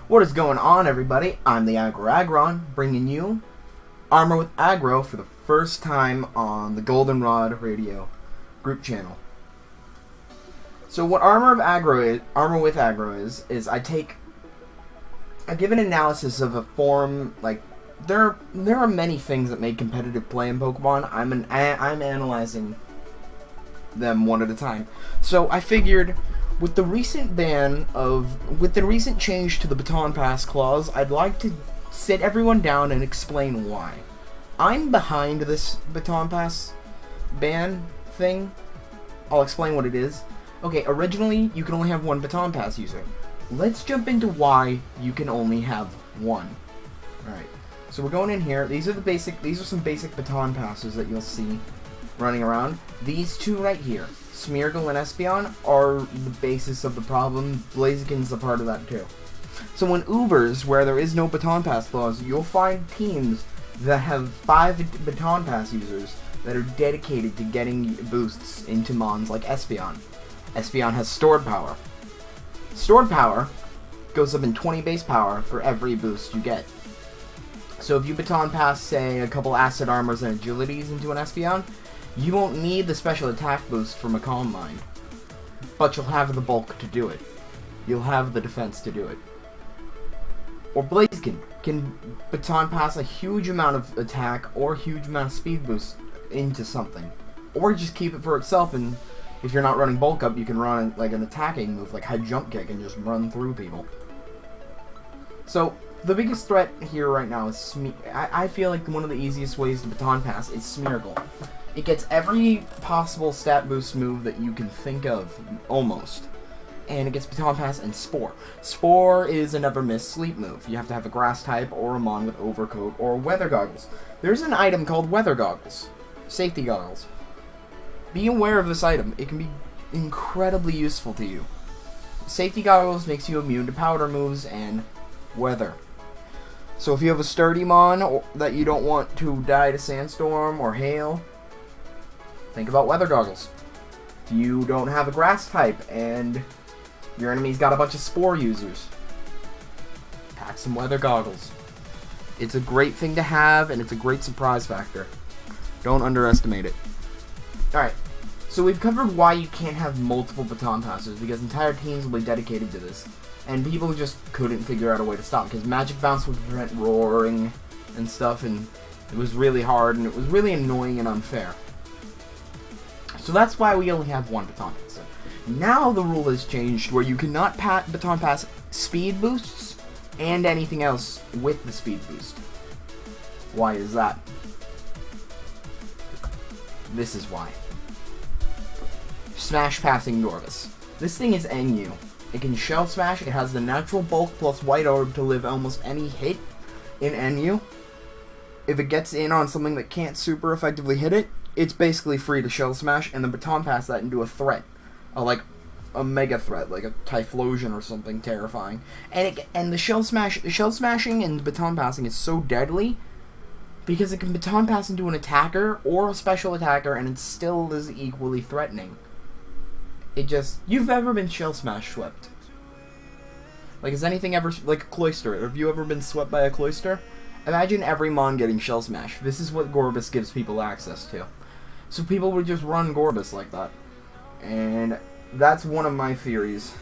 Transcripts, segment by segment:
What is going on, everybody? I'm the Aggro, bringing you Armor with Aggro for the first time on the Goldenrod Radio group channel. So what Armor with Aggro is I give an analysis of a form, like, there are many things that make competitive play in Pokemon. I'm analyzing them one at a time. So I figured, with the recent change to the Baton Pass clause, I'd like to sit everyone down and explain why. I'm behind this Baton Pass ban thing. I'll explain what it is. Okay, originally you can only have one Baton Pass user. Let's jump into why you can only have one. Alright, so we're going in here. These are some basic Baton Passes that you'll see running around. These two right here, Smeargle and Espeon, are the basis of the problem. Blaziken's a part of that too. So in Ubers, where there is no Baton Pass clause, you'll find teams that have 5 Baton Pass users that are dedicated to getting boosts into Mons like Espeon. Espeon has stored power. Stored power goes up in 20 base power for every boost you get. So if you Baton Pass, say, a couple Acid Armors and Agilities into an Espeon, you won't need the special attack boost from a Calm Mind, but you'll have the bulk to do it. You'll have the defense to do it. Or Blaziken can Baton Pass a huge amount of attack or a huge amount of speed boost into something. Or just keep it for itself, and if you're not running bulk up, you can run like an attacking move like High Jump Kick and just run through people. So the biggest threat here right now is I feel like one of the easiest ways to Baton Pass is Smeargle. It gets every possible stat boost move that you can think of, almost. And it gets Baton Pass and Spore. Spore is a never miss sleep move. You have to have a grass type or a Mon with Overcoat or Weather Goggles. There's an item called Weather Goggles. Safety Goggles. Be aware of this item. It can be incredibly useful to you. Safety Goggles makes you immune to powder moves and weather. So if you have a sturdy Mon that you don't want to die to Sandstorm or Hail, think about Weather Goggles. If you don't have a grass type and your enemy's got a bunch of Spore users, pack some Weather Goggles. It's a great thing to have, and it's a great surprise factor. Don't underestimate it. Alright, so we've covered why you can't have multiple Baton Passes, because entire teams will be dedicated to this. And people just couldn't figure out a way to stop, because Magic Bounce would prevent roaring and stuff, and it was really hard, and it was really annoying and unfair. So that's why we only have one Baton Pass. Now the rule has changed where you cannot Baton Pass speed boosts and anything else with the speed boost. Why is that? This is why. Smash Passing Norvis. This thing is NU. It can Shell Smash, it has the natural bulk plus White Orb to live almost any hit in NU. If it gets in on something that can't super effectively hit it, it's basically free to Shell Smash and then Baton Pass that into a threat. Like a mega threat, like a Typhlosion or something terrifying. And the Shell Smashing and Baton Passing is so deadly because it can Baton Pass into an attacker or a special attacker and it still is equally threatening. You've ever been Shell Smash swept? Like, has anything ever, like a Cloyster, have you ever been swept by a Cloyster? Imagine every Mon getting Shell Smash. This is what Gorbis gives people access to. So people would just run Gorbis like that. And that's one of my theories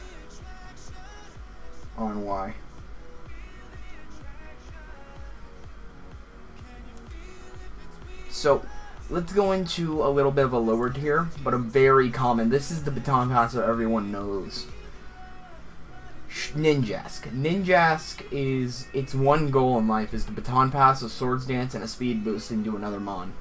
on why. So, let's go into a little bit of a lower tier, but a very common. This is the Baton Pass that everyone knows. Ninjask. Ninjask is, its one goal in life is to Baton Pass a Swords Dance and a Speed Boost into another Mon.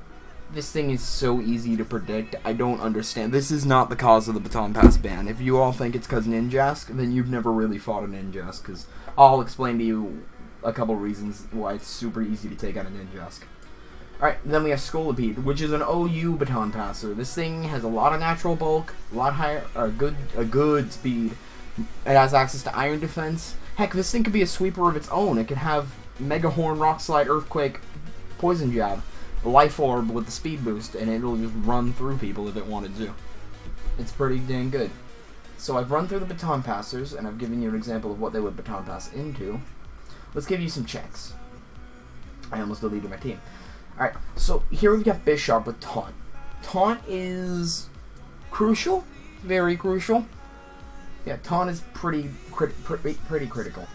This thing is so easy to predict, I don't understand. This is not the cause of the Baton Pass ban. If you all think it's because Ninjask, then you've never really fought a Ninjask, because I'll explain to you a couple reasons why it's super easy to take out a Ninjask. Alright, then we have Scolipede, which is an OU Baton Passer. This thing has a lot of natural bulk, a lot higher, or a good speed. It has access to Iron Defense. Heck, this thing could be a sweeper of its own. It could have Mega Horn, Rock Slide, Earthquake, Poison Jab, Life Orb with the speed boost, and it'll just run through people if it wanted to. It's pretty dang good. So I've run through the baton passers, and I've given you an example of what they would baton pass into. Let's give you some checks. I almost deleted my team. Alright, so here we've got Bishop with Taunt. Taunt is crucial, very crucial. Yeah, Taunt is pretty critical.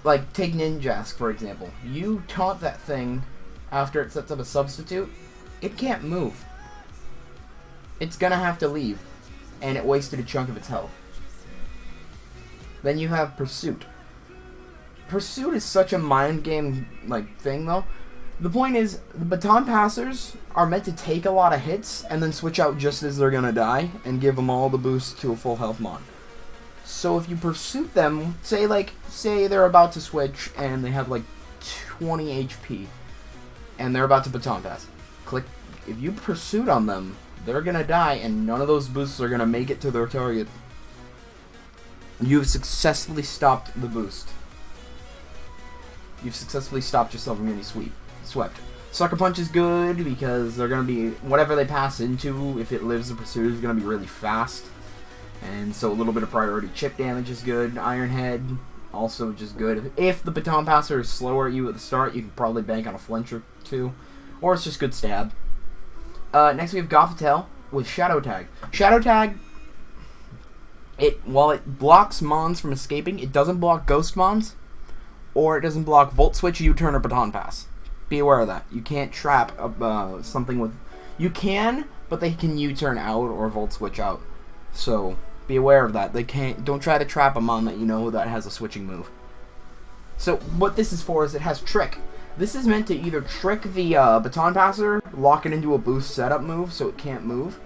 Like, take Ninjask, for example. You taunt that thing after it sets up a substitute, it can't move. It's gonna have to leave. And it wasted a chunk of its health. Then you have Pursuit. Pursuit is such a mind game like thing, though. The point is, the baton passers are meant to take a lot of hits and then switch out just as they're gonna die and give them all the boost to a full health mon. So if you pursuit them, say they're about to switch and they have like 20 HP and they're about to baton pass. Click. If you pursuit on them, they're gonna die, and none of those boosts are gonna make it to their target. You've successfully stopped the boost. You've successfully stopped yourself from getting swept. Sucker Punch is good because they're gonna be whatever they pass into. If it lives the pursuit, is gonna be really fast, and so a little bit of priority chip damage is good. Iron Head also just good. If the baton passer is slower at you at the start, you can probably bank on a flinch or two, or it's just good stab. Next we have Gothitelle with Shadow Tag. Shadow Tag, while it blocks Mons from escaping, it doesn't block Ghost Mons, or it doesn't block Volt Switch, U-Turn, or Baton Pass. Be aware of that. You can't trap something with... You can, but they can U-Turn out or Volt Switch out. So, be aware of that. They can't... Don't try to trap a Mon that you know that has a switching move. So, what this is for is it has Trick. This is meant to either trick the Baton Passer, lock it into a boost setup move so it can't move.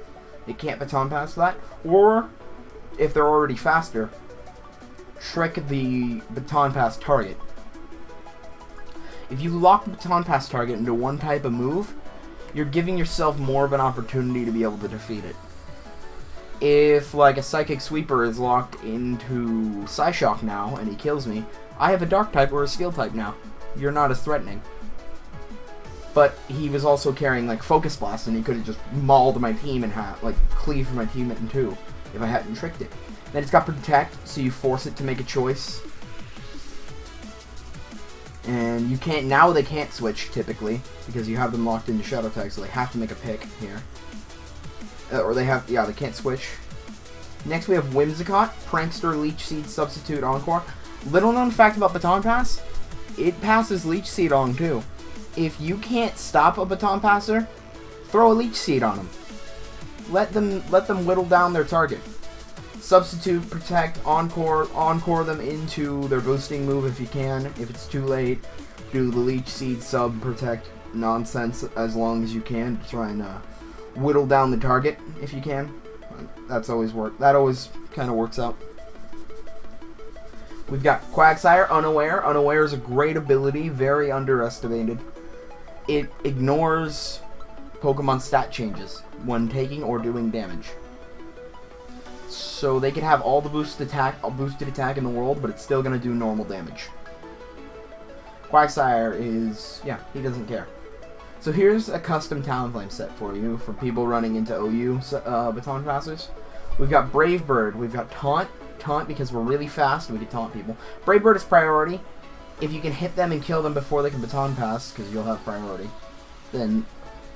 It can't Baton Pass that. Or, if they're already faster, trick the Baton Pass target. If you lock the Baton Pass target into one type of move, you're giving yourself more of an opportunity to be able to defeat it. If, like, a Psychic Sweeper is locked into Psyshock now, and he kills me, I have a Dark type or a Skill type now. You're not as threatening. But he was also carrying, like, Focus Blast, and he could have just mauled my team in half, like, cleaved my team in two, if I hadn't tricked it. Then it's got Protect, so you force it to make a choice. And you can't, now they can't switch, typically, because you have them locked into Shadow Tag, so they have to make a pick here. Or they have, yeah, they can't switch. Next we have Whimsicott, Prankster, Leech Seed, Substitute, Encore. Little known fact about Baton Pass, it passes Leech Seed on too. If you can't stop a Baton Passer, throw a Leech Seed on them. Let them whittle down their target. Substitute, Protect, Encore them into their boosting move if you can. If it's too late, do the Leech Seed, Sub, Protect nonsense as long as you can to try and whittle down the target if you can. That's always that always kind of works out. We've got Quagsire, Unaware. Unaware is a great ability, very underestimated. It ignores Pokemon stat changes when taking or doing damage. So they can have all the boosted attack in the world, but it's still going to do normal damage. Quagsire is, yeah, he doesn't care. So here's a custom Talonflame set for you, for people running into OU Baton Passers. We've got Brave Bird, we've got Taunt because we're really fast and we can taunt people. Brave Bird is priority. If you can hit them and kill them before they can Baton Pass, because you'll have priority, then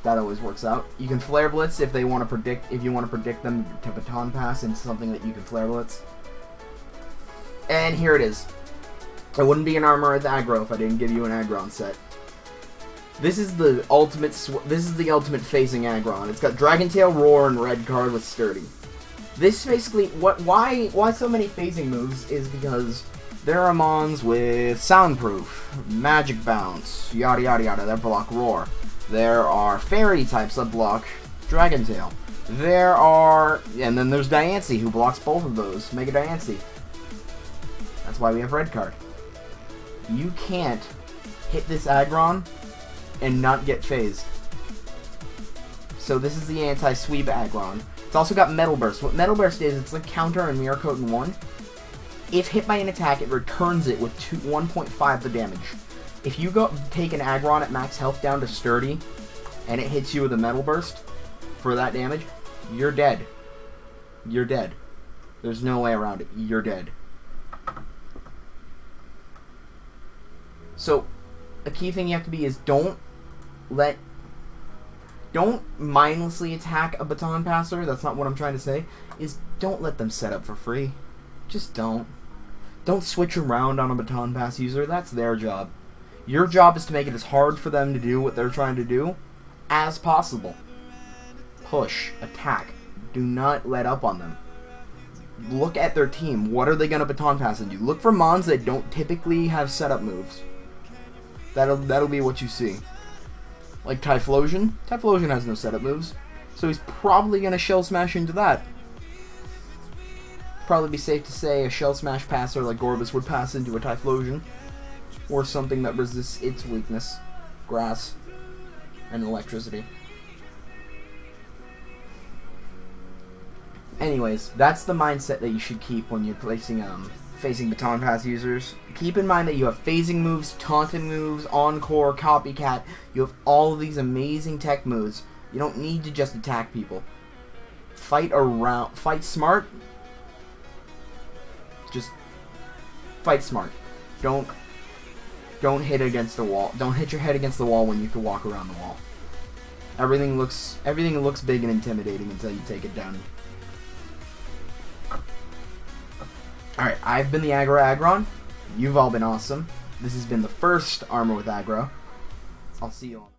that always works out. You can Flare Blitz if you want to predict them to Baton Pass into something that you can Flare Blitz. And here it is. It wouldn't be an armor with Aggro if I didn't give you an Aggron set. This is the ultimate phasing Aggron. It's got Dragon Tail, Roar, and Red card with Sturdy. This basically why so many phasing moves is because there are Mons with Soundproof, Magic Bounce, yada yada yada, that block Roar. There are Fairy types that block Dragon Tail. And then there's Diancie who blocks both of those. Mega Diancie. That's why we have Red card. You can't hit this Aggron and not get phased. So this is the anti-sweep Aggron. It's also got Metal Burst. What Metal Burst is, it's like Counter and Mirror Coat in one. If hit by an attack, it returns it with 1.5 the damage. If you take an Aggron at max health down to Sturdy, and it hits you with a Metal Burst for that damage, you're dead. You're dead. There's no way around it. You're dead. So, a key thing you have to be is don't mindlessly attack a baton passer. That's not what I'm trying to say. Is don't let them set up for free. Just don't. Don't switch around on a baton pass user. That's their job. Your job is to make it as hard for them to do what they're trying to do as possible. Push. Attack. Do not let up on them. Look at their team. What are they going to baton pass into? Look for mons that don't typically have setup moves. That'll be what you see. Like Typhlosion. Typhlosion has no setup moves. So he's probably going to shell smash into that. Probably be safe to say a shell smash passer like Gorbis would pass into a Typhlosion. Or something that resists its weakness. Grass. And electricity. Anyways, that's the mindset that you should keep when you're facing baton pass users. Keep in mind that you have phasing moves, taunting moves, encore, copycat. You have all of these amazing tech moves. You don't need to just attack people. Fight smart. Just fight smart. Don't hit against the wall. Don't hit your head against the wall when you can walk around the wall. Everything looks big and intimidating until you take it down. Alright, I've been the Aggro Aggron. You've all been awesome. This has been the first Armor with Aggro. I'll see you all.